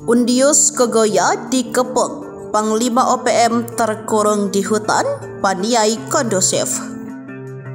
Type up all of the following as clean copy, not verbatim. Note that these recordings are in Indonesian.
Undius Kegoya dikepung, Panglima OPM terkurung di hutan, Paniai kondusif.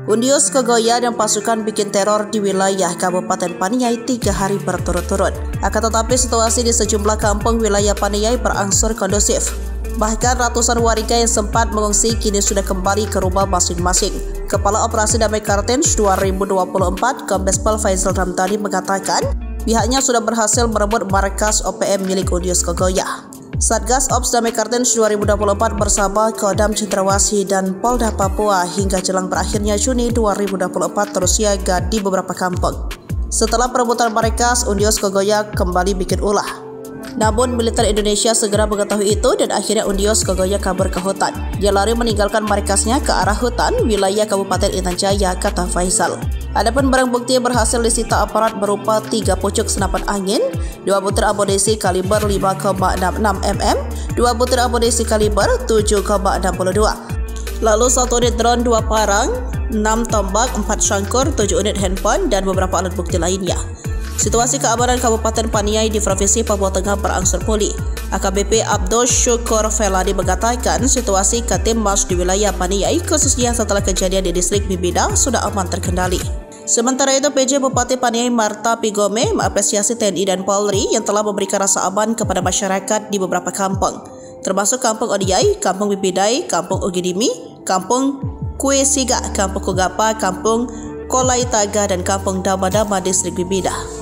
Undius Kegoya dan pasukan bikin teror di wilayah Kabupaten Paniai 3 hari berturut-turut. Akan tetapi situasi di sejumlah kampung wilayah Paniai berangsur kondusif. Bahkan ratusan warga yang sempat mengungsi kini sudah kembali ke rumah masing-masing. Kepala Operasi Damai Kartens 2024 Kombes Pol Faisal Ramdhani mengatakan pihaknya sudah berhasil merebut markas OPM milik Undius Kegoya. Satgas Ops Damai Kartens 2024 bersama Kodam Cendrawasih dan Polda Papua hingga jelang berakhirnya Juni 2024 terus siaga di beberapa kampung. Setelah perebutan markas, Undius Kegoya kembali bikin ulah. Namun militer Indonesia segera mengetahui itu dan akhirnya Undius Kegoya kabur ke hutan. Dia lari meninggalkan markasnya ke arah hutan wilayah Kabupaten Intan Jaya, kata Faisal. Adapun barang bukti yang berhasil disita aparat berupa 3 pucuk senapan angin, 2 butir amunisi kaliber 5,66 mm, 2 butir amunisi kaliber 7,62, lalu 1 unit drone 2 parang, 6 tombak, 4 sangkur, 7 unit handphone, dan beberapa alat bukti lainnya. Situasi keamanan Kabupaten Paniai di Provinsi Papua Tengah berangsur pulih. AKBP Abdul Syukur Feladi mengatakan situasi Katimas di wilayah Paniai khususnya setelah kejadian di distrik Bibida sudah aman terkendali. Sementara itu PJ Bupati Paniai Marta Pigome mengapresiasi TNI dan Polri yang telah memberikan rasa aman kepada masyarakat di beberapa kampung, termasuk Kampung Odiai, Kampung Bibidai, Kampung Ugidimi, Kampung Kuesiga, Kampung Kugapa, Kampung Kolai Taga, dan Kampung Dama-Dama distrik Bibida.